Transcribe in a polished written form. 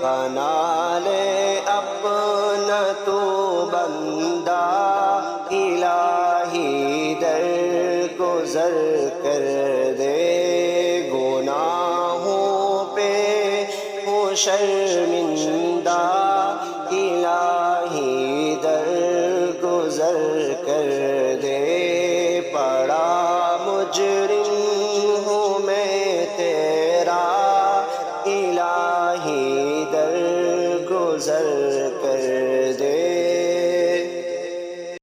बना ले अपना तू बंदा, इलाही दर गुज़र कर दे, गुनाहों पे हो शर्मिंदा, इलाही दर गुज़र कर दे। पड़ा मुजरिम हूँ मैं तेरा